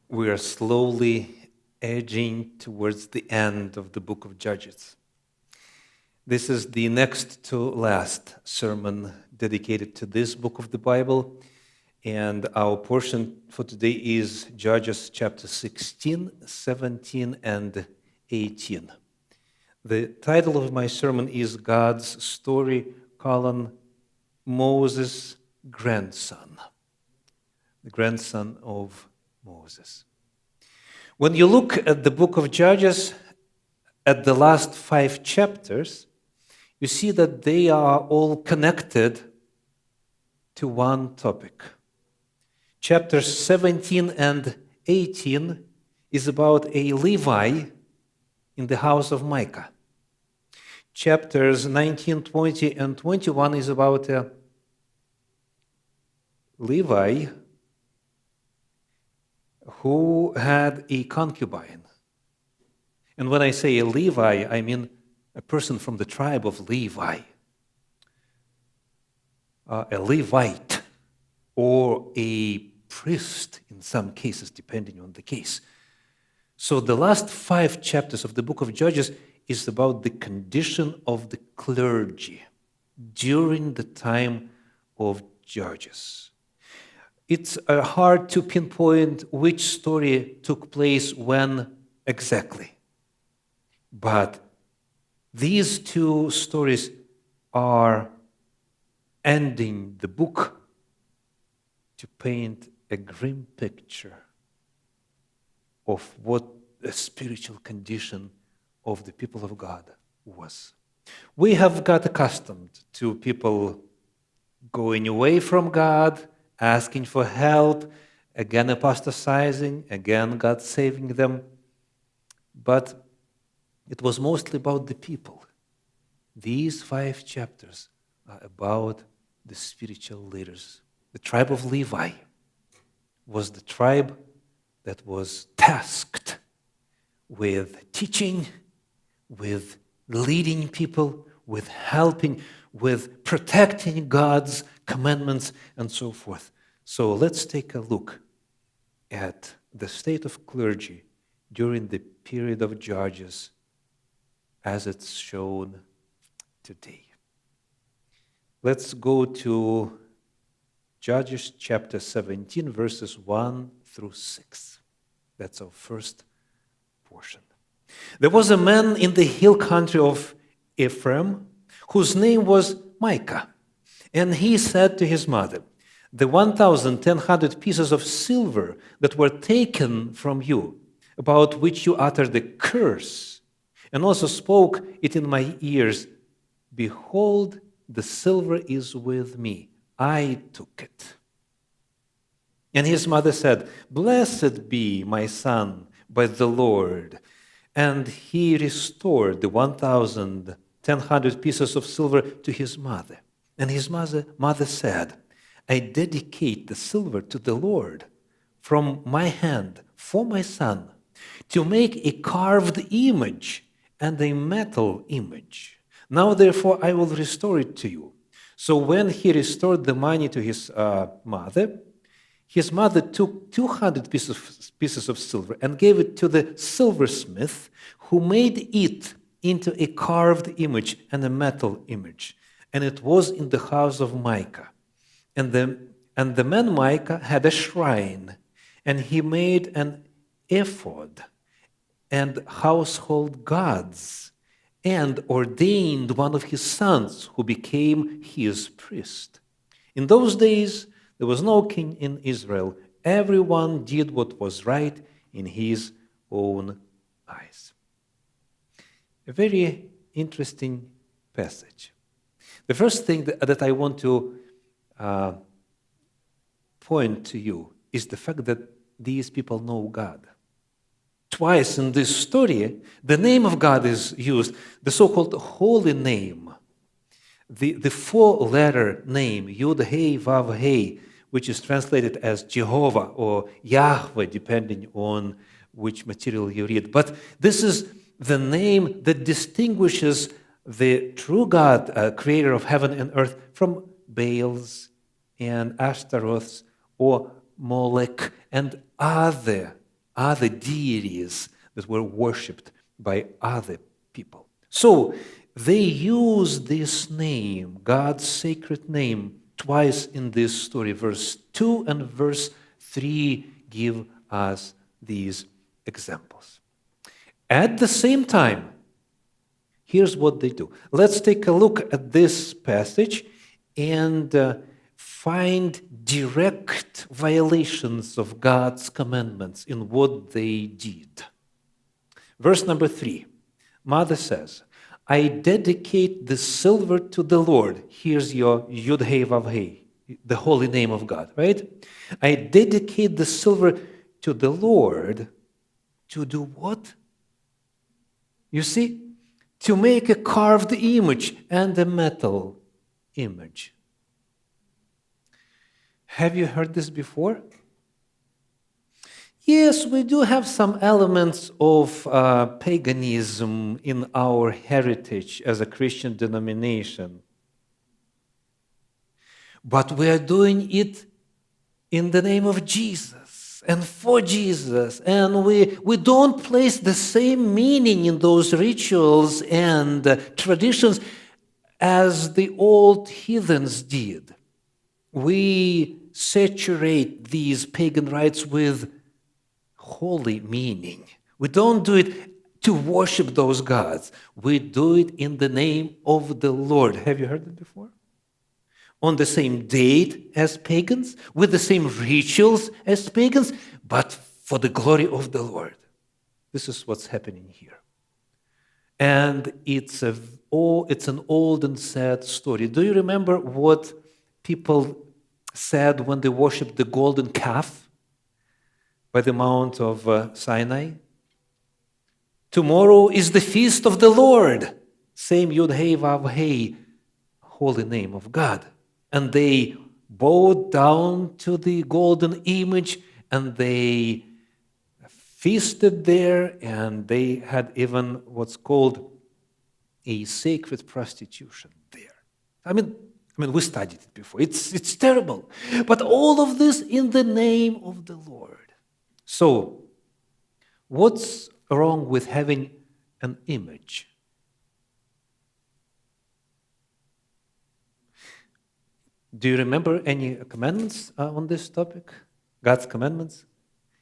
We are slowly edging towards the end of the book of Judges. This is the next to last sermon dedicated to this book of the Bible, and our portion for today is Judges chapter 16, 17, and 18. The title of my sermon is God's Story, Moses' grandson, the grandson of Moses. When you look at the book of Judges, at the last 5 chapters, you see that they are all connected to one topic. Chapters 17 and 18 is about a Levite in the house of Micah. Chapters 19, 20, and 21 is about a Levite who had a concubine. And when I say a Levi, I mean a person from the tribe of Levi, a Levite, or a priest in some cases, depending on the case. So the last 5 chapters of the book of Judges is about the condition of the clergy during the time of Judges. It's hard to pinpoint which story took place when exactly. But these 2 stories are ending the book to paint a grim picture of what the spiritual condition of the people of God was. We have got accustomed to people going away from God, asking for help, again apostatizing, again God saving them. But it was mostly about the people. These 5 chapters are about the spiritual leaders. The tribe of Levi was the tribe that was tasked with teaching, with leading people, with helping, with protecting God's commandments, and so forth. So let's take a look at the state of clergy during the period of Judges as it's shown today. Let's go to Judges chapter 17, verses 1 through 6. That's our first portion. There was a man in the hill country of Ephraim whose name was Micah. And he said to his mother, "The 1,100 pieces of silver that were taken from you, about which you uttered a curse, and also spoke it in my ears, behold, the silver is with me. I took it." And his mother said, "Blessed be my son by the Lord." And he restored the 1,100 pieces of silver to his mother. And his mother said, "I dedicate the silver to the Lord from my hand for my son, to make a carved image and a metal image. Now therefore I will restore it to you." So when he restored the money to his mother took 200 pieces of silver and gave it to the silversmith, who made it into a carved image and a metal image. And it was in the house of Micah. And the man Micah had a shrine, and he made an ephod and household gods, and ordained one of his sons, who became his priest. In those days, there was no king in Israel. Everyone did what was right in his own eyes. A very interesting passage. The first thing that I want to point to you is the fact that these people know God. Twice in this story, the name of God is used, the so-called holy name, the 4-letter name, Yud Hey Vav Hey, which is translated as Jehovah or Yahweh, depending on which material you read. But this is the name that distinguishes the true God, creator of heaven and earth, from Baals and Ashtaroths or Molech and other other deities that were worshipped by other people. So they use this name, God's sacred name, twice in this story. Verse 2 and verse 3 give us these examples. At the same time, here's what they do. Let's take a look at this passage and find direct violations of God's commandments in what they did. Verse number 3, Mother says, I dedicate the silver to the Lord. Here's your Yud-Heh Vav-Heh, the holy name of God, right? I dedicate the silver to the Lord to do what? You see? To make a carved image and a metal image. Have you heard this before? Yes, we do have some elements of paganism in our heritage as a Christian denomination. But we are doing it in the name of Jesus and for Jesus. And we don't place the same meaning in those rituals and traditions as the old heathens did. We saturate these pagan rites with holy meaning. We don't do it to worship those gods. We do it in the name of the Lord. Have you heard that before? On the same date as pagans, with the same rituals as pagans, but for the glory of the Lord. This is what's happening here. And it's an old and sad story. Do you remember what people said when they worshipped the golden calf by the Mount of Sinai? Tomorrow is the feast of the Lord. Same Yud-Heh Vav-Heh, holy name of God. And they bowed down to the golden image and they feasted there, and they had even what's called a sacred prostitution there. I mean, we studied it before. It's terrible. But all of this in the name of the Lord. So, what's wrong with having an image? Do you remember any commandments on this topic? God's commandments?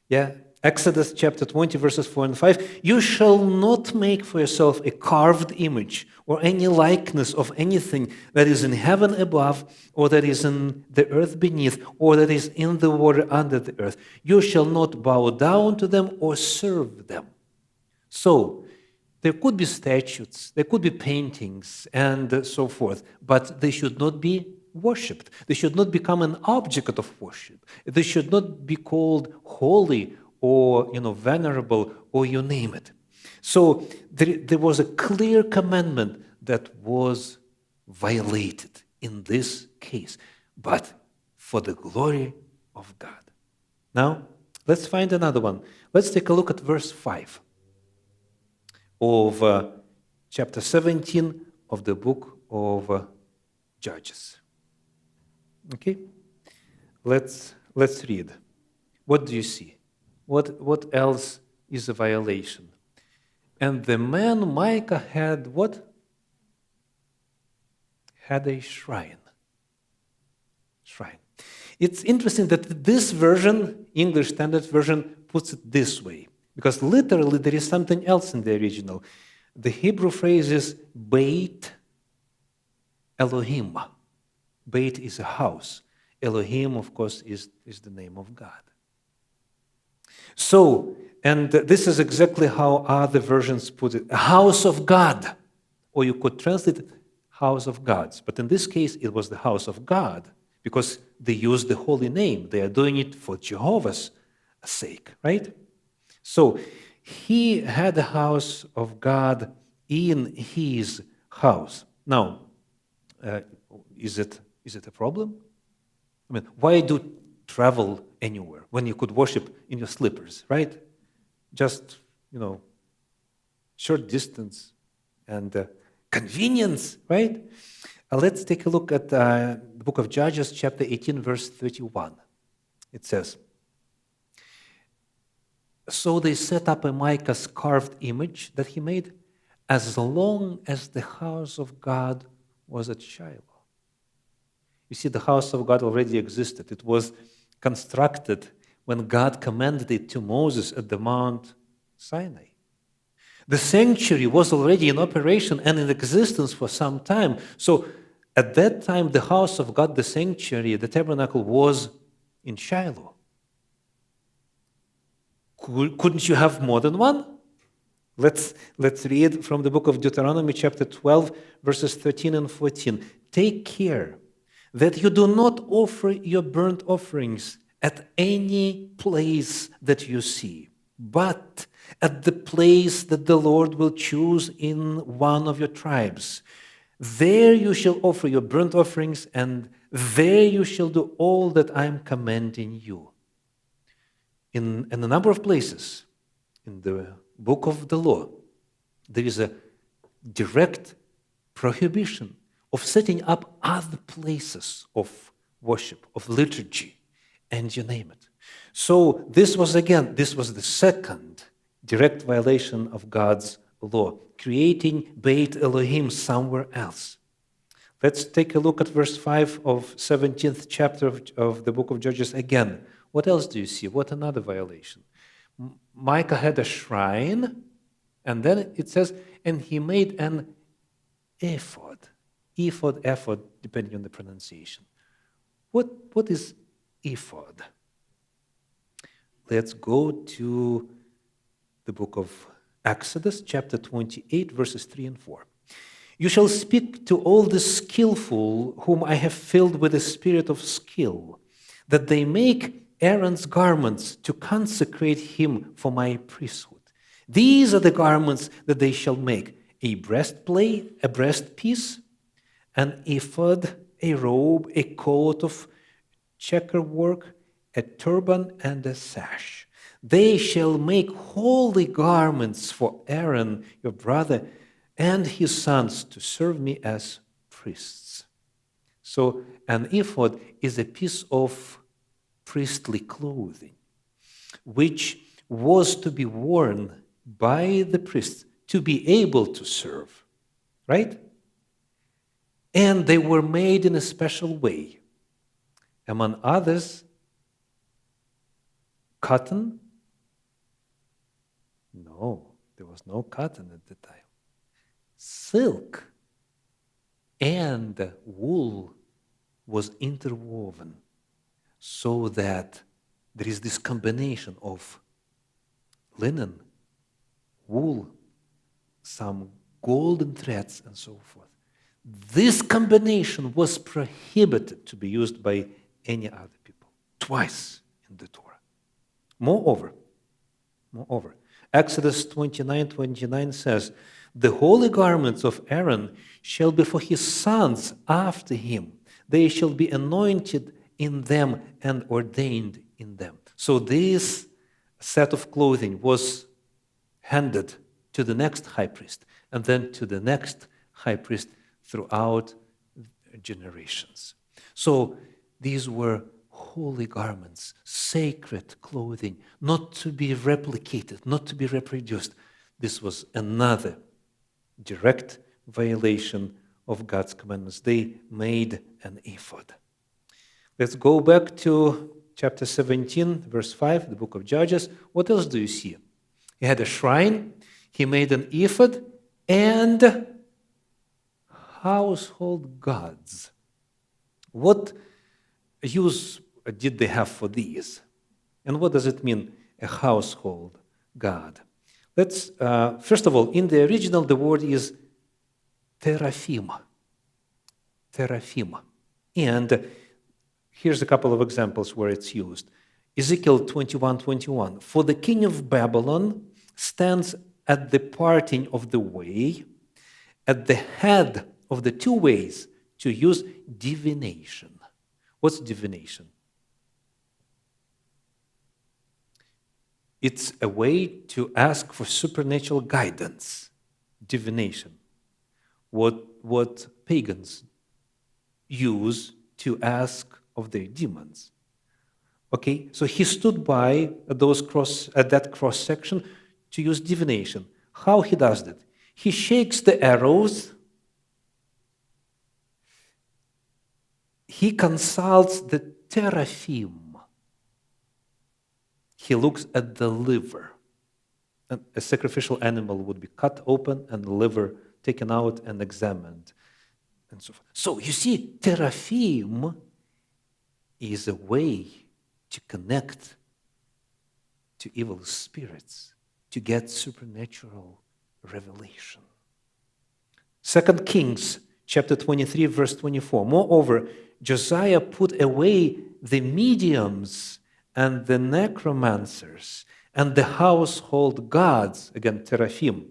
Yeah. Exodus chapter 20, verses 4 and 5. You shall not make for yourself a carved image or any likeness of anything that is in heaven above, or that is in the earth beneath, or that is in the water under the earth. You shall not bow down to them or serve them. So, there could be statues, there could be paintings, and so forth, but they should not be worshipped. They should not become an object of worship. They should not be called holy or venerable, or you name it. So there was a clear commandment that was violated in this case, but for the glory of God. Now, let's find another one. Let's take a look at verse 5 of chapter 17 of the book of Judges. Okay? Let's read. What do you see? What else is a violation? And the man Micah had what? Had a shrine. It's interesting that this version, English Standard Version, puts it this way, because literally there is something else in the original. The Hebrew phrase is Beit Elohim. Beit is a house. Elohim, of course, is the name of God. So, and this is exactly how other versions put it, a house of God. Or you could translate it, house of gods. But in this case, it was the house of God, because they used the holy name. They are doing it for Jehovah's sake, right? So, he had a house of God in his house. Now, is it a problem? I mean, why do travel anywhere when you could worship in your slippers, right? Just, short distance and convenience, right? Let's take a look at the book of Judges, chapter 18, verse 31. It says, So they set up a Micah's carved image that he made as long as the house of God was at Shiloh. You see, the house of God already existed. It was constructed when God commanded it to Moses at the Mount Sinai. The sanctuary was already in operation and in existence for some time. So at that time, the house of God, the sanctuary, the tabernacle was in Shiloh. Couldn't you have more than one? Let's read from the book of Deuteronomy, chapter 12, verses 13 and 14. Take care that you do not offer your burnt offerings at any place that you see, but at the place that the Lord will choose in one of your tribes. There you shall offer your burnt offerings, and there you shall do all that I am commanding you. In a number of places in the book of the law, there is a direct prohibition of setting up other places of worship, of liturgy, and you name it. So this was the second direct violation of God's law, creating Beit Elohim somewhere else. Let's take a look at verse 5 of 17th chapter of the book of Judges again. What else do you see? What another violation? Micah had a shrine, and then it says, and he made an ephod. Ephod, depending on the pronunciation. What is ephod? Let's go to the book of Exodus, chapter 28, verses 3 and 4. You shall speak to all the skillful whom I have filled with the spirit of skill, that they make Aaron's garments to consecrate him for my priesthood. These are the garments that they shall make: a breastplate, a breastpiece, an ephod, a robe, a coat of checker work, a turban, and a sash. They shall make holy garments for Aaron, your brother, and his sons to serve me as priests. So an ephod is a piece of priestly clothing, which was to be worn by the priests to be able to serve, right? And they were made in a special way. Among others, cotton? No, there was no cotton at the time. Silk and wool was interwoven, so that there is this combination of linen, wool, some golden threads, and so forth. This combination was prohibited to be used by any other people, twice in the Torah. Moreover, Exodus 29:29 says, the holy garments of Aaron shall be for his sons after him. They shall be anointed in them and ordained in them. So this set of clothing was handed to the next high priest and then to the next high priest throughout generations. So these were holy garments, sacred clothing, not to be replicated, not to be reproduced. This was another direct violation of God's commandments. They made an ephod. Let's go back to chapter 17, verse 5, the book of Judges. What else do you see? He had a shrine, he made an ephod, and household gods. What use did they have for these? And what does it mean, a household god? Let's, first of all, in the original, the word is teraphim. Teraphim. And here's a couple of examples where it's used. Ezekiel 21:21. For the king of Babylon stands at the parting of the way, at the head of the two ways, to use divination. What's divination? It's a way to ask for supernatural guidance. Divination. What pagans use to ask of their demons. Okay, so he stood by at that cross section to use divination. How he does that? He shakes the arrows. He consults the teraphim. He looks at the liver. And a sacrificial animal would be cut open and the liver taken out and examined, and so forth. So you see, teraphim is a way to connect to evil spirits, to get supernatural revelation. 2 Kings chapter 23, verse 24. Moreover, Josiah put away the mediums and the necromancers and the household gods, again, teraphim,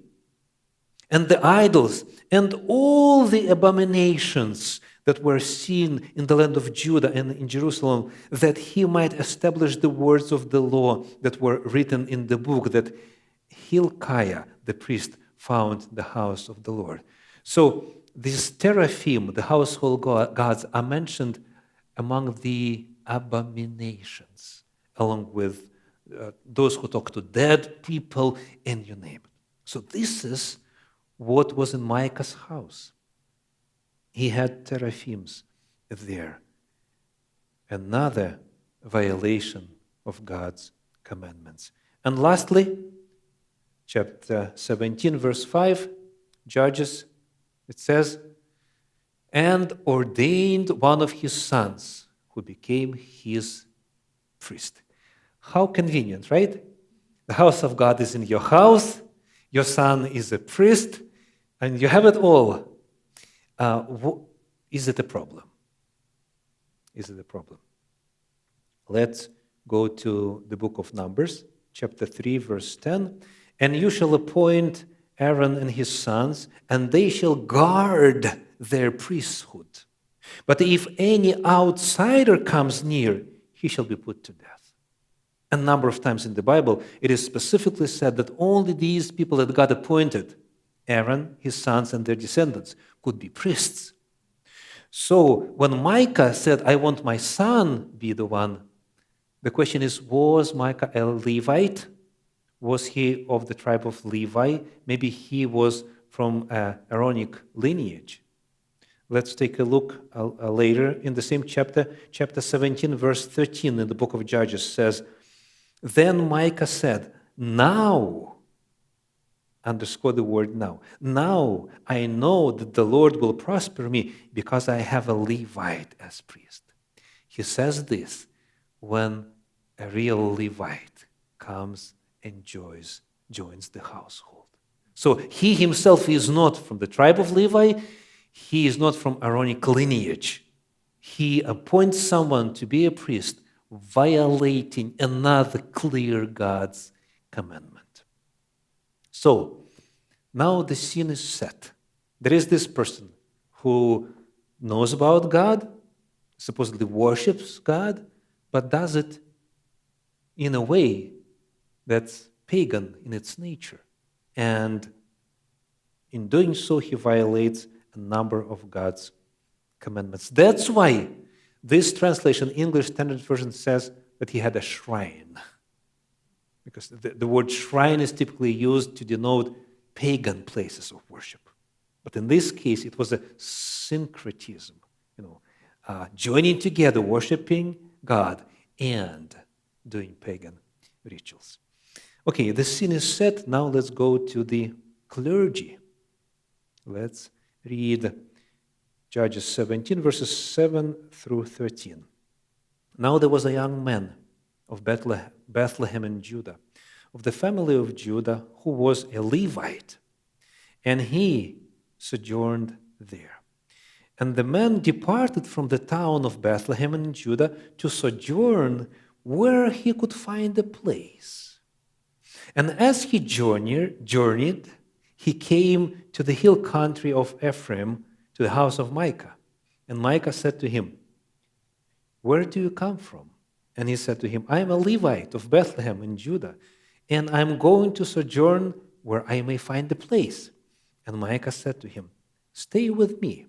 and the idols, and all the abominations that were seen in the land of Judah and in Jerusalem, that he might establish the words of the law that were written in the book that Hilkiah, the priest, found in the house of the Lord. So these teraphim, the household gods, are mentioned among the abominations, along with those who talk to dead people, and you name it. So this is what was in Micah's house. He had teraphims there. Another violation of God's commandments. And lastly, chapter 17, verse 5, Judges, it says, and ordained one of his sons who became his priest. How convenient, right? The house of God is in your house, your son is a priest, and you have it all. Is it a problem? Is it a problem? Let's go to the book of Numbers, chapter 3, verse 10. And you shall appoint Aaron and his sons, and they shall guard their priesthood. But if any outsider comes near, he shall be put to death. A number of times in the Bible, it is specifically said that only these people that God appointed, Aaron, his sons, and their descendants, could be priests. So when Micah said, I want my son be the one, the question is, was Micah a Levite? Was he of the tribe of Levi? Maybe he was from Aaronic lineage. Let's take a look later in the same chapter, chapter 17, verse 13 in the book of Judges says, then Micah said, now, underscore the word now, now I know that the Lord will prosper me because I have a Levite as priest. He says this when a real Levite comes and joins the household. So he himself is not from the tribe of Levi. He is not from Aaronic lineage. He appoints someone to be a priest, violating another clear God's commandment. So now the scene is set. There is this person who knows about God, supposedly worships God, but does it in a way that's pagan in its nature. And in doing so, he violates a number of God's commandments. That's why this translation, English Standard Version, says that he had a shrine. Because the word shrine is typically used to denote pagan places of worship. But in this case, it was a syncretism, joining together, worshiping God and doing pagan rituals. Okay, the scene is set. Now let's go to the clergy. Let's read Judges 17, verses 7 through 13. Now there was a young man of Bethlehem in Judah, of the family of Judah, who was a Levite, and he sojourned there. And the man departed from the town of Bethlehem in Judah to sojourn where he could find a place. And as he journeyed, he came to the hill country of Ephraim, to the house of Micah. And Micah said to him, where do you come from? And he said to him, I am a Levite of Bethlehem in Judah, and I am going to sojourn where I may find a place. And Micah said to him, stay with me,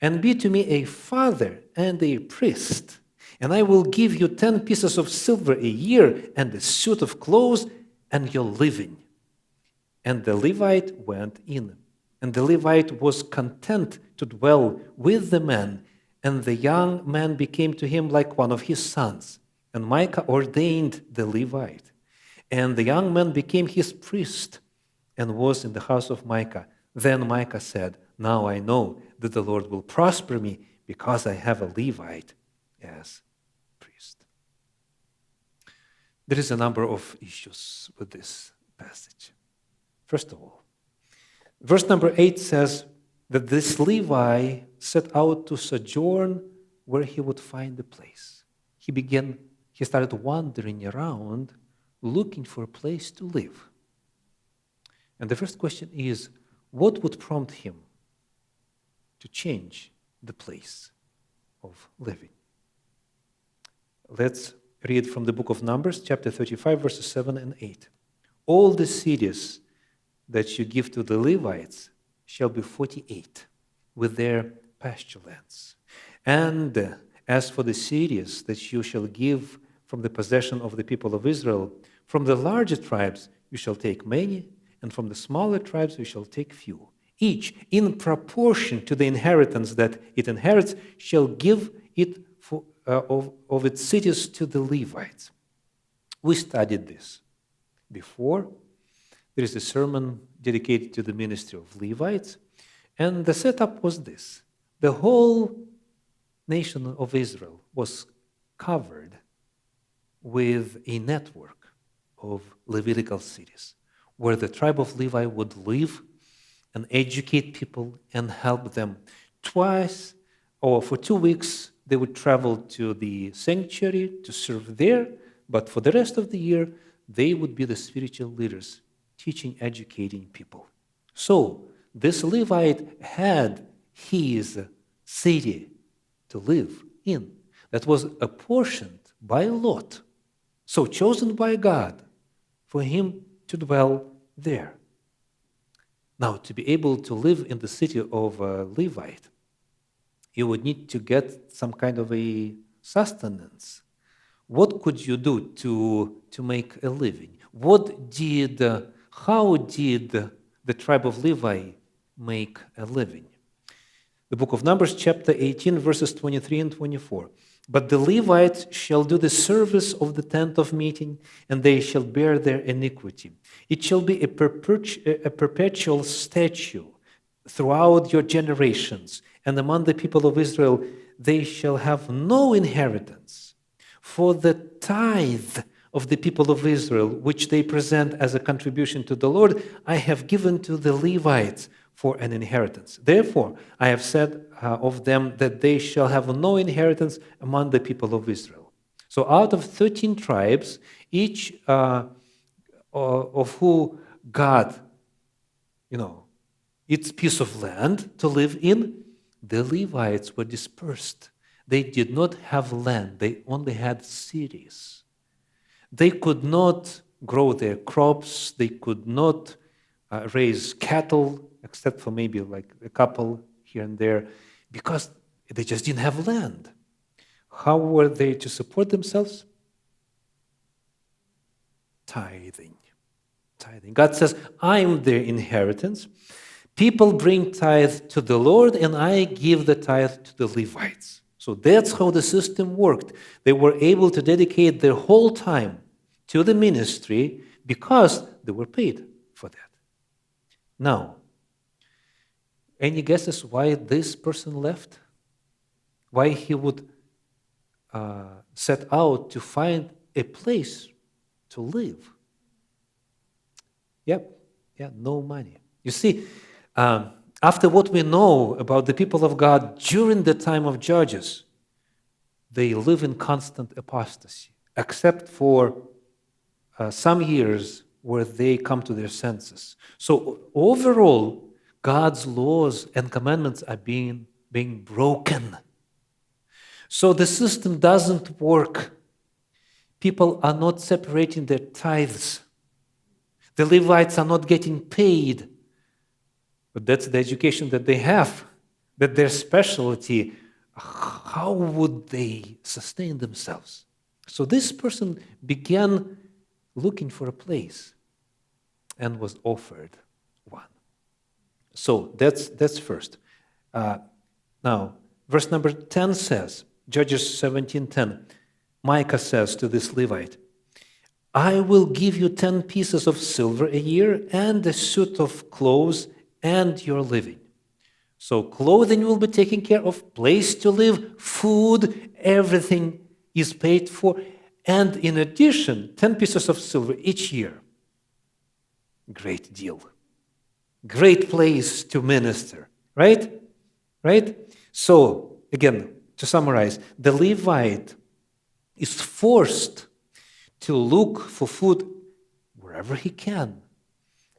and be to me a father and a priest, And I will give you 10 pieces of silver a year and a suit of clothes and your living. And the Levite went in. And the Levite was content to dwell with the man, and the young man became to him like one of his sons. And Micah ordained the Levite. And the young man became his priest and was in the house of Micah. Then Micah said, now I know that the Lord will prosper me because I have a Levite as priest. There is a number of issues with this passage. First of all, verse number 8 says that this Levi set out to sojourn where he would find a place. He started wandering around looking for a place to live. And the first question is, what would prompt him to change the place of living? Let's read from the book of Numbers, chapter 35, verses 7 and 8. All the cities that you give to the Levites shall be 48, with their pasture lands. And as for the cities that you shall give from the possession of the people of Israel, from the larger tribes you shall take many, and from the smaller tribes you shall take few. Each, in proportion to the inheritance that it inherits, shall give it of its cities to the Levites. We studied this before. There is a sermon dedicated to the ministry of Levites, and the setup was this. The whole nation of Israel was covered with a network of Levitical cities, where the tribe of Levi would live and educate people and help them. Twice or for 2 weeks, they would travel to the sanctuary to serve there, but for the rest of the year, they would be the spiritual leaders, teaching, educating people. So, this Levite had his city to live in that was apportioned by lot, so chosen by God for him to dwell there. Now, to be able to live in the city of a Levite, you would need to get some kind of a sustenance. What could you do to make a living? How did the tribe of Levi make a living? The book of Numbers, chapter 18, verses 23 and 24. But the Levites shall do the service of the tent of meeting, and they shall bear their iniquity. It shall be a perpetual statute throughout your generations, and among the people of Israel they shall have no inheritance. For the tithe of the people of Israel, which they present as a contribution to the Lord, I have given to the Levites for an inheritance. Therefore, I have said of them that they shall have no inheritance among the people of Israel. So out of 13 tribes, each of who got, its piece of land to live in, the Levites were dispersed. They did not have land. They only had cities. They could not grow their crops. They could not raise cattle, except for maybe like a couple here and there, because they just didn't have land. How were they to support themselves? Tithing. God says, I'm their inheritance. People bring tithe to the Lord, and I give the tithe to the Levites. So that's how the system worked. They were able to dedicate their whole time to the ministry because they were paid for that. Now, any guesses why this person left? Why he would set out to find a place to live? No money. You see, after what we know about the people of God during the time of Judges, they live in constant apostasy, except for some years where they come to their senses. So overall, God's laws and commandments are being broken. So the system doesn't work. People are not separating their tithes. The Levites are not getting paid. But that's the education that they have, that their specialty how would they sustain themselves? So this person began looking for a place and was offered one. So that's first. Now, verse number 10 says, Judges 17:10, Micah says to this Levite, I will give you 10 pieces of silver a year and a suit of clothes and your living. So clothing will be taken care of, place to live, food, everything is paid for. And in addition, 10 pieces of silver each year. Great deal. Great place to minister, right? Right? So, again, to summarize, the Levite is forced to look for food wherever he can,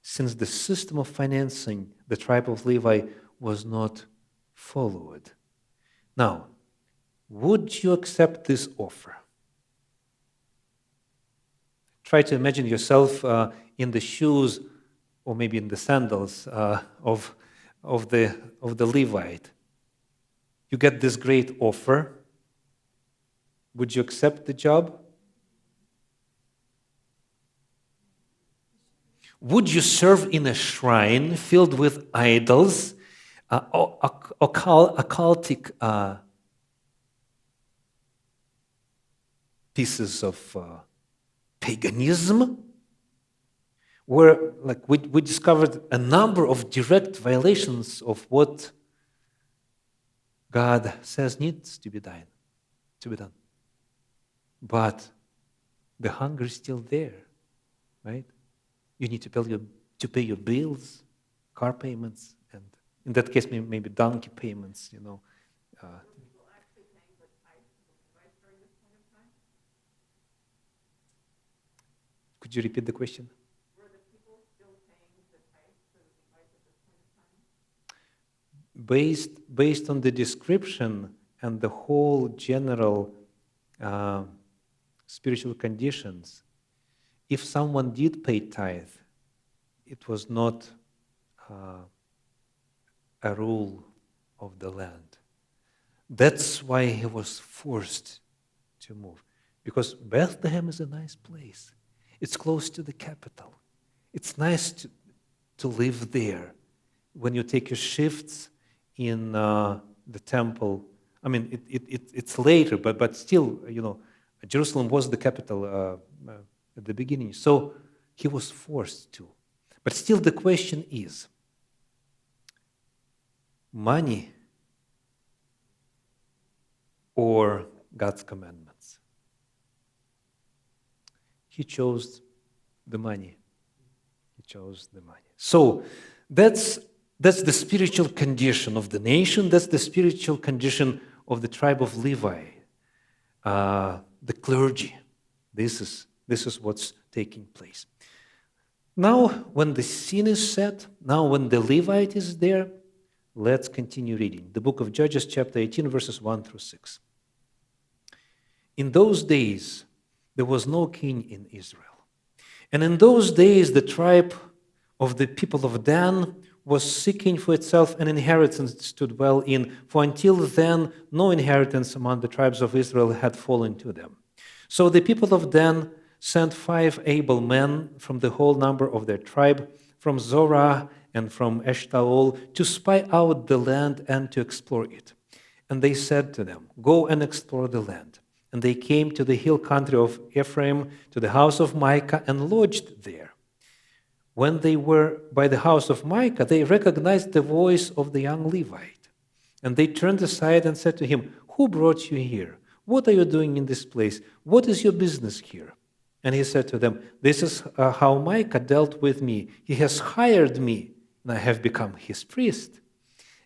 since the system of financing the tribe of Levi was not followed. Now, would you accept this offer? Try to imagine yourself in the shoes, or maybe in the sandals of the Levite. You get this great offer. Would you accept the job? Would you serve in a shrine filled with idols, occultic pieces of paganism, where we discovered a number of direct violations of what God says needs to be done. But the hunger is still there, right? You need to pay your bills, car payments, and in that case, maybe donkey payments, Were people actually paying the tithe to the Levites during this point of time? Could you repeat the question? Were the people still paying the tithe to the Levites at this point of time? Based on the description and the whole general spiritual conditions, if someone did pay tithe, it was not a rule of the land. That's why he was forced to move. Because Bethlehem is a nice place. It's close to the capital. It's nice to live there. When you take your shifts in the temple, I mean, it's later, but still, Jerusalem was the capital at the beginning. So he was forced to. But still the question is, money or God's commandments? He chose the money. So that's the spiritual condition of the nation. That's the spiritual condition of the tribe of Levi, the clergy. This is what's taking place. Now, when the scene is set, now when the Levite is there, let's continue reading. The book of Judges, chapter 18, verses 1 through 6. In those days, there was no king in Israel. And in those days, the tribe of the people of Dan was seeking for itself an inheritance to dwell in, for until then, no inheritance among the tribes of Israel had fallen to them. So the people of Dan sent 5 able men from the whole number of their tribe, from Zorah and from Eshtaol, to spy out the land and to explore it. And they said to them, "Go and explore the land." And they came to the hill country of Ephraim, to the house of Micah, and lodged there. When they were by the house of Micah, they recognized the voice of the young Levite. And they turned aside and said to him, "Who brought you here? What are you doing in this place? What is your business here?" And he said to them, "This is how Micah dealt with me. He has hired me, and I have become his priest."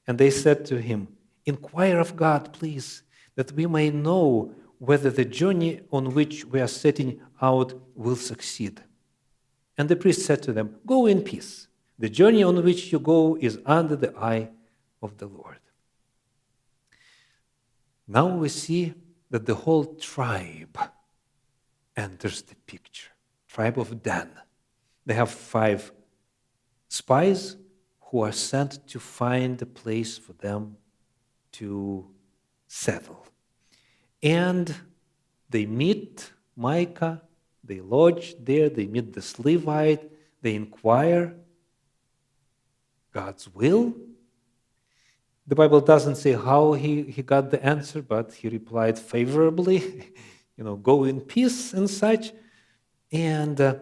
And they said to him, "Inquire of God, please, that we may know whether the journey on which we are setting out will succeed." And the priest said to them, "Go in peace. The journey on which you go is under the eye of the Lord." Now we see that the whole tribe enters the picture. Tribe of Dan. They have 5 spies who are sent to find a place for them to settle. And they meet Micah, they lodge there, they meet this Levite, they inquire God's will. The Bible doesn't say how he got the answer, but he replied favorably, go in peace and such. And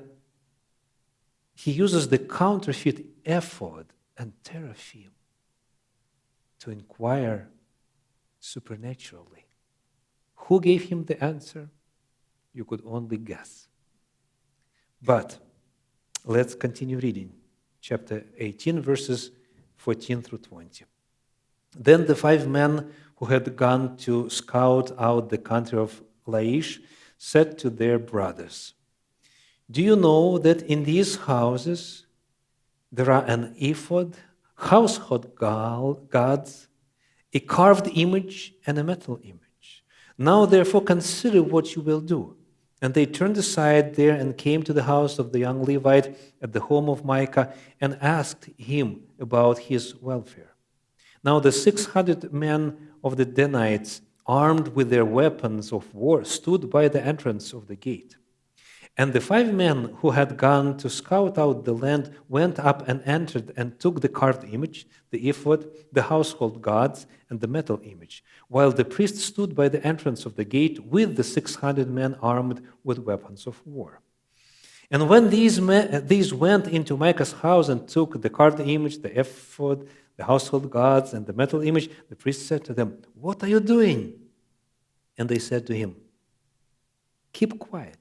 he uses the counterfeit ephod and teraphim to inquire supernaturally. Who gave him the answer? You could only guess. But let's continue reading. Chapter 18, verses 14 through 20. Then the 5 men who had gone to scout out the country of Laish said to their brothers, "Do you know that in these houses there are an ephod, household gods, a carved image, and a metal image? Now therefore consider what you will do." And they turned aside there and came to the house of the young Levite at the home of Micah and asked him about his welfare. Now the 600 men of the Danites, armed with their weapons of war, stood by the entrance of the gate. And the 5 men who had gone to scout out the land went up and entered and took the carved image, the ephod, the household gods, and the metal image, while the priest stood by the entrance of the gate with the 600 men armed with weapons of war. And when these went into Micah's house and took the carved image, the ephod, the household gods, and the metal image, the priest said to them, "What are you doing?" And they said to him, "Keep quiet.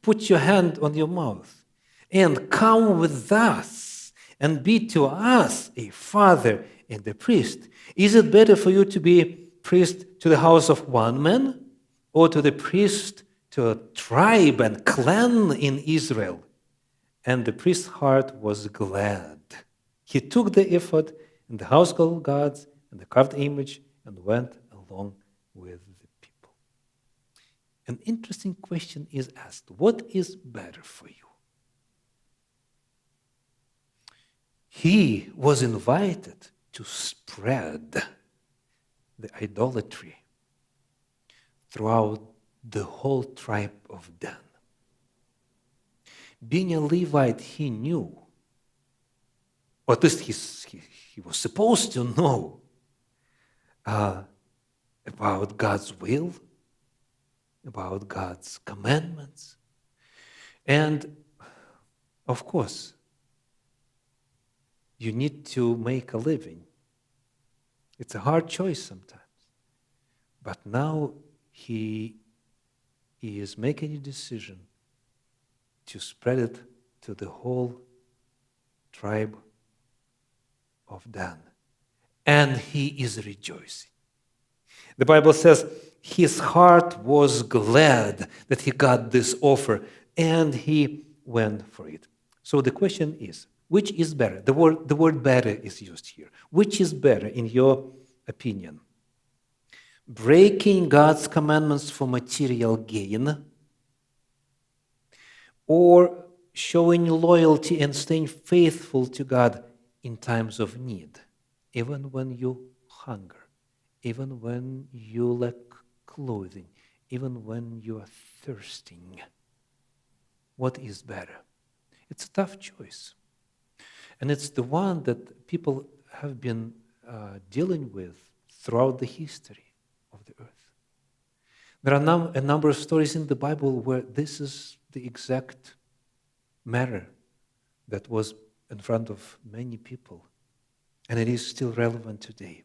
Put your hand on your mouth and come with us and be to us a father and a priest. Is it better for you to be priest to the house of one man or to the priest to a tribe and clan in Israel?" And the priest's heart was glad. He took the ephod and the household gods and the carved image and went along with the people. An interesting question is asked: what is better for you? He was invited to spread the idolatry throughout the whole tribe of Dan. Being a Levite, he knew, or at least he was supposed to know about God's will, about God's commandments. And of course, you need to make a living. It's a hard choice sometimes. But now he is making a decision to spread it to the whole tribe of Dan. And he is rejoicing. The Bible says his heart was glad that he got this offer, and he went for it. So the question is, which is better? The word better is used here. Which is better in your opinion? Breaking God's commandments for material gain, or showing loyalty and staying faithful to God in times of need, even when you hunger, even when you lack clothing, even when you are thirsting? What is better? It's a tough choice. And it's the one that people have been dealing with throughout the history of the earth. There are a number of stories in the Bible where this is the exact matter that was in front of many people, and it is still relevant today.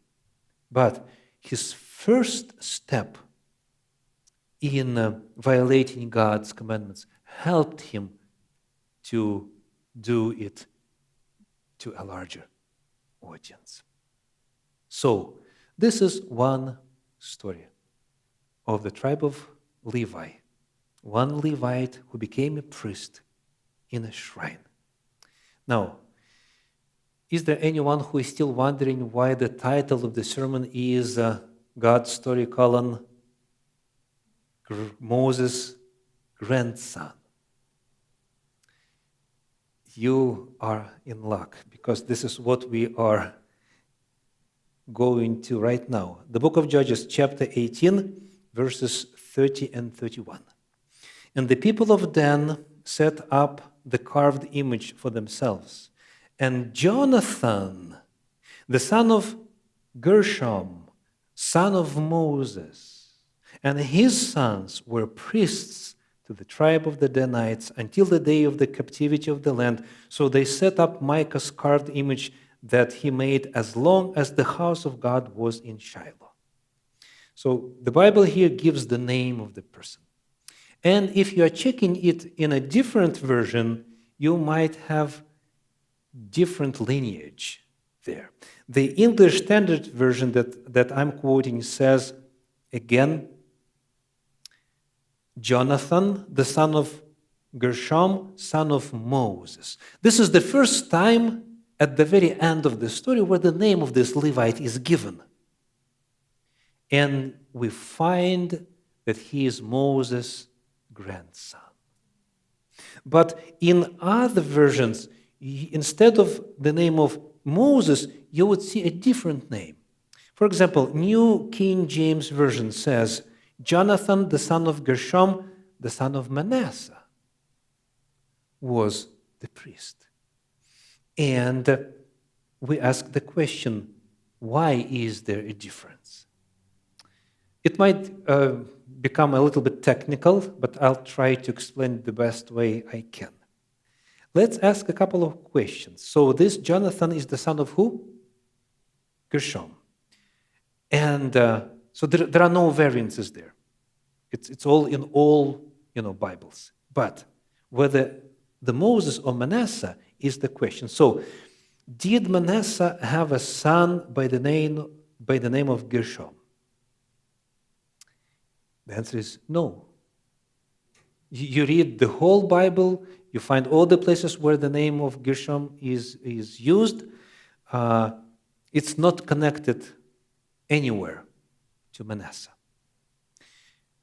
But his first step in violating God's commandments helped him to do it to a larger audience. So, this is one story of the tribe of Levi, one Levite who became a priest in a shrine. Now, is there anyone who is still wondering why the title of the sermon is God's story, Moses' grandson? You are in luck, because this is what we are go into right now. The book of Judges, chapter 18, verses 30 and 31. And the people of Dan set up the carved image for themselves. And Jonathan, the son of Gershom, son of Moses, and his sons were priests to the tribe of the Danites until the day of the captivity of the land. So they set up Micah's carved image that he made as long as the house of God was in Shiloh. So the Bible here gives the name of the person. And if you are checking it in a different version, you might have different lineage there. The English Standard Version that I'm quoting says, again, Jonathan, the son of Gershom, son of Moses. This is the first time at the very end of the story where the name of this Levite is given. And we find that he is Moses' grandson. But in other versions, instead of the name of Moses, you would see a different name. For example, New King James Version says, Jonathan, the son of Gershom, the son of Manasseh, was the priest. And we ask the question, why is there a difference? It might become a little bit technical, but I'll try to explain the best way I can. Let's ask a couple of questions. So this Jonathan is the son of who? Gershom. And so there are no variances there. It's all in all Bibles. But whether the Moses or Manasseh is the question. So did Manasseh have a son by the name of Gershom? The answer is no. You read the whole Bible, you find all the places where the name of Gershom is used. It's not connected anywhere to Manasseh.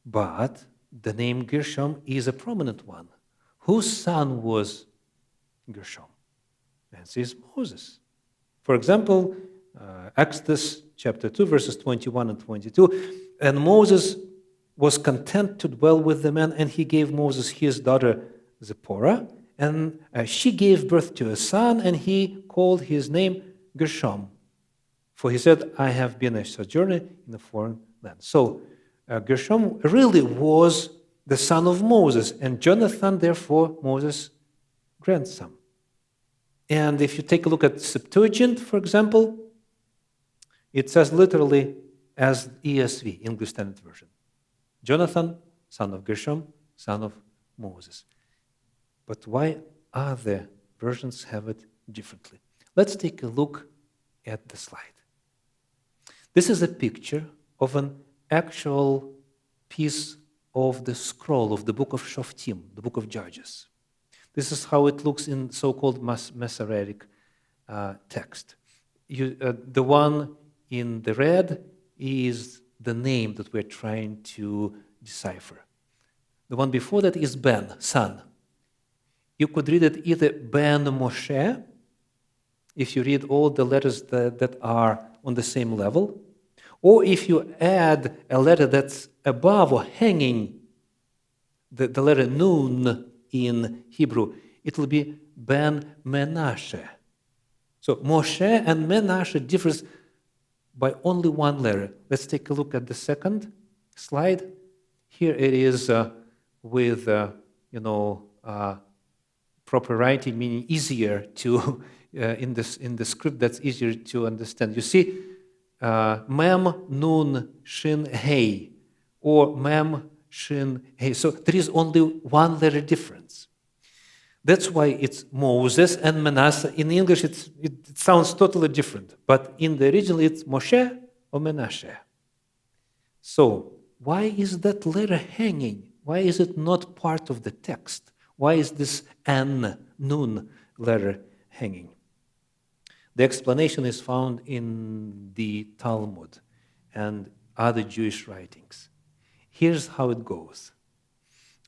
But the name Gershom is a prominent one. Whose son was Gershom? The answer is Moses. For example, Exodus chapter 2, verses 21 and 22. And Moses was content to dwell with the man, and he gave Moses his daughter Zipporah, and she gave birth to a son, and he called his name Gershom. For he said, I have been a sojourner in a foreign land. So Gershom really was the son of Moses, and Jonathan, therefore, Moses' grandson. And if you take a look at Septuagint, for example, it says literally as ESV, English Standard Version. Jonathan, son of Gershom, son of Moses. But why other versions have it differently? Let's take a look at the slide. This is a picture of an actual piece of the scroll of the book of Shoftim, the book of Judges. This is how it looks in so-called Masoretic text. The one in the red is the name that we're trying to decipher. The one before that is Ben, son. You could read it either Ben Moshe, if you read all the letters that are on the same level, or if you add a letter that's above or hanging the letter Nun in Hebrew, it will be Ben Menashe. So Moshe and Menashe differs by only one letter. Let's take a look at the second slide. Here it is with proper writing, meaning easier to in the script that's easier to understand. You see, Mem Nun Shin Hey, or Mem Shin Hey. So there is only one letter difference. That's why it's Moses and Manasseh. In English, it sounds totally different. But in the original, it's Moshe or Menashe. So why is that letter hanging? Why is it not part of the text? Why is this Nun letter hanging? The explanation is found in the Talmud and other Jewish writings. Here's how it goes.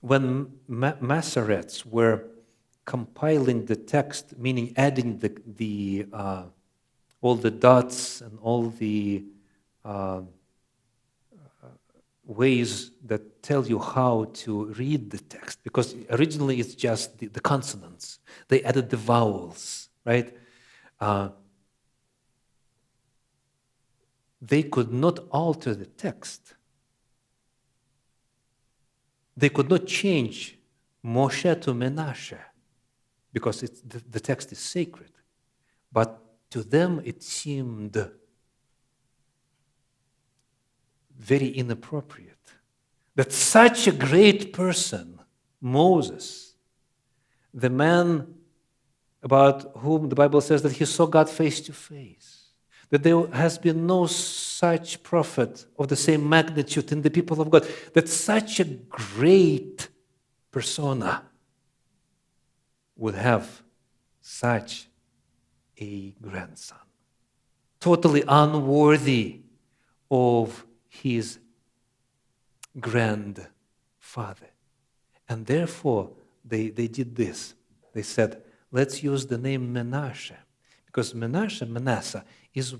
When Masoretes were compiling the text, meaning adding the all the dots and all the ways that tell you how to read the text, because originally it's just the consonants. They added the vowels, right? They could not alter the text. They could not change Moshe to Menashe because the text is sacred. But to them it seemed very inappropriate that such a great person, Moses, the man about whom the Bible says that he saw God face to face, that there has been no such prophet of the same magnitude in the people of God, that such a great persona would have such a grandson, totally unworthy of his grandfather. And therefore, they did this. They said, let's use the name Menashe, because Manasseh, is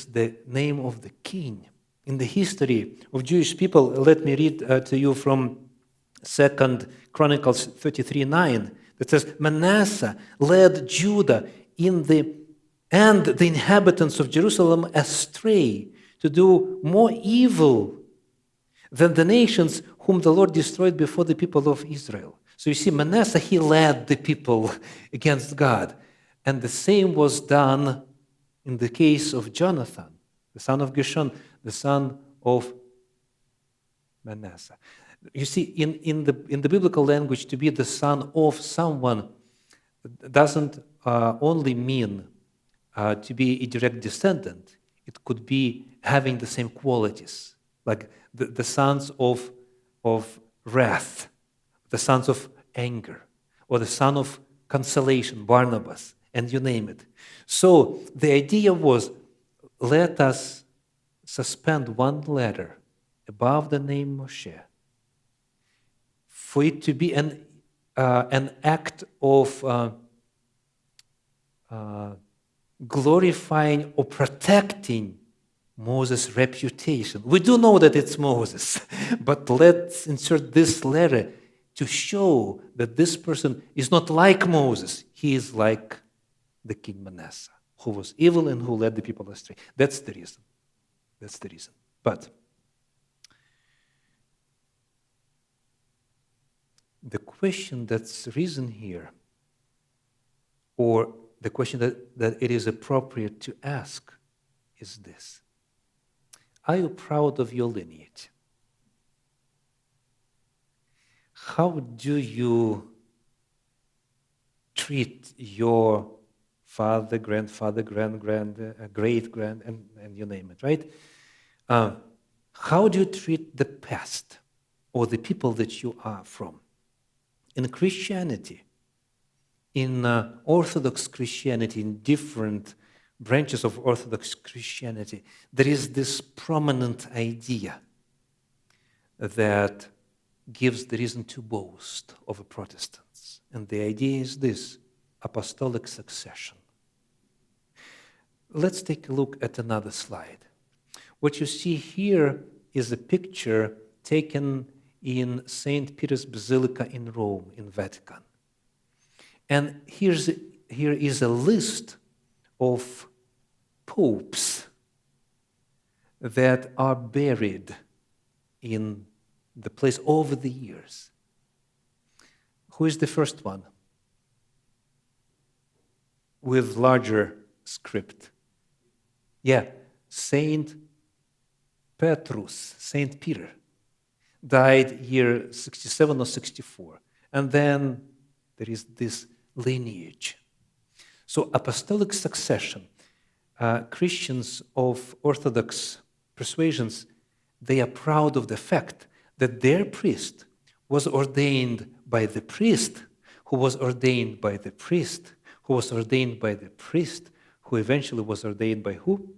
the name of the king. In the history of Jewish people, let me read to you from 2 Chronicles 33:9. That says, Manasseh led Judah and the inhabitants of Jerusalem astray to do more evil than the nations whom the Lord destroyed before the people of Israel. So you see, Manasseh, he led the people against God. And the same was done in the case of Jonathan, the son of Gershon, the son of Manasseh. You see, in the biblical language, to be the son of someone doesn't only mean to be a direct descendant. It could be having the same qualities, like the sons of wrath, the sons of anger, or the son of consolation, Barnabas, and you name it. So the idea was, let us suspend one letter above the name Moshe for it to be an act of glorifying or protecting Moses' reputation. We do know that it's Moses, but let's insert this letter to show that this person is not like Moses. He is like the king Manasseh, who was evil and who led the people astray. That's the reason. That's the reason. But the question that's risen here, or the question that it is appropriate to ask, is this. Are you proud of your lineage? How do you treat your father, grandfather, great-grand, and you name it, right? How do you treat the past or the people that you are from? In Christianity, in Orthodox Christianity, in different branches of Orthodox Christianity, there is this prominent idea that gives the reason to boast over Protestants. And the idea is this: apostolic succession. Let's take a look at another slide. What you see here is a picture taken in St. Peter's Basilica in Rome, in Vatican. And here is a list of popes that are buried in the place over the years. Who is the first one? With larger script. Yeah, Saint Petrus, Saint Peter, died year 67 or 64. And then there is this lineage. So apostolic succession, Christians of Orthodox persuasions, they are proud of the fact that their priest was ordained by the priest, who was ordained by the priest, who was ordained by the priest, who eventually was ordained by who?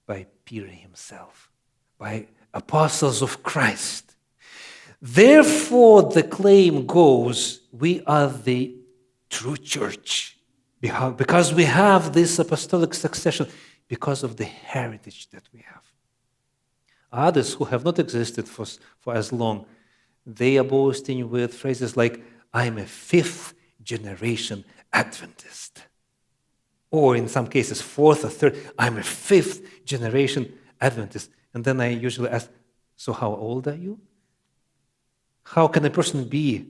By Peter himself, by apostles of Christ. Therefore, the claim goes, we are the true church. Because we have this apostolic succession, because of the heritage that we have. Others who have not existed for as long, they are boasting with phrases like, I'm a fifth generation Adventist. Or in some cases, fourth or third, I'm a fifth generation Adventist. And then I usually ask, so how old are you? How can a person be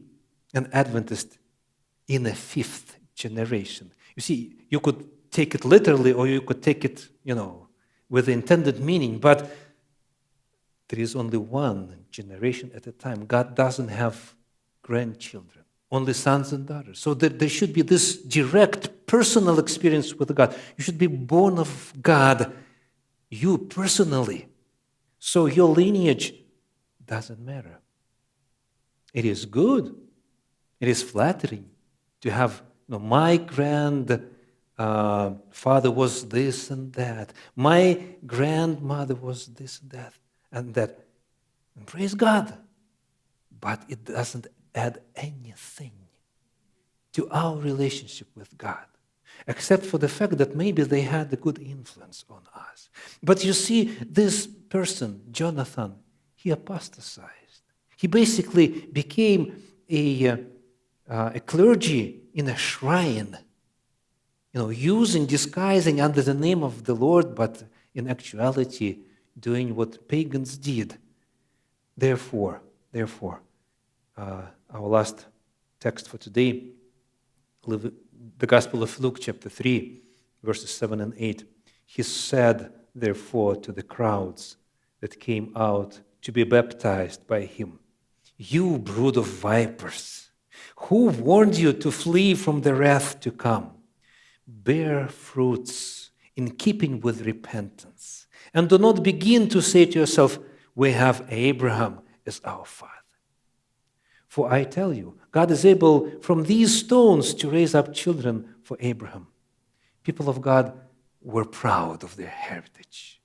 an Adventist in a fifth generation? You see, you could take it literally or you could take it, with the intended meaning, but there is only one generation at a time. God doesn't have grandchildren, only sons and daughters. So there should be this direct personal experience with God. You should be born of God, you personally. So your lineage doesn't matter. It is good. It is flattering to have, my grandfather was this and that. My grandmother was this and that. And praise God. But it doesn't add anything to our relationship with God, except for the fact that maybe they had a good influence on us. But you see, this person, Jonathan, he apostatized. He basically became a clergy in a shrine, disguising under the name of the Lord, but in actuality doing what pagans did. Therefore, our last text for today, the Gospel of Luke, chapter 3, verses 7 and 8. He said, therefore, to the crowds that came out to be baptized by him, you brood of vipers, who warned you to flee from the wrath to come? Bear fruits in keeping with repentance, and do not begin to say to yourself, we have Abraham as our father. For I tell you, God is able from these stones to raise up children for Abraham. People of God were proud of their heritage.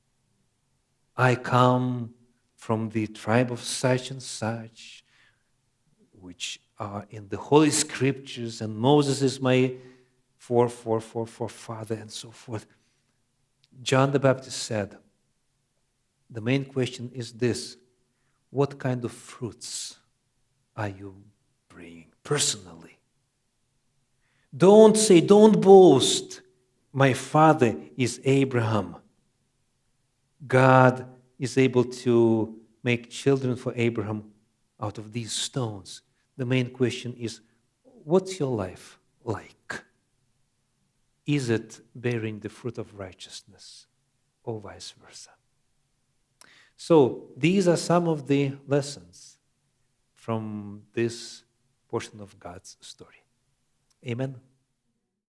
I come from the tribe of such and such, which are in the Holy Scriptures, and Moses is my forefather, and so forth. John the Baptist said, the main question is this: what kind of fruits are you bringing personally? Don't boast, my father is Abraham. God is able to make children for Abraham out of these stones. The main question is, what's your life like? Is it bearing the fruit of righteousness, or vice versa? So these are some of the lessons from this portion of God's story. Amen.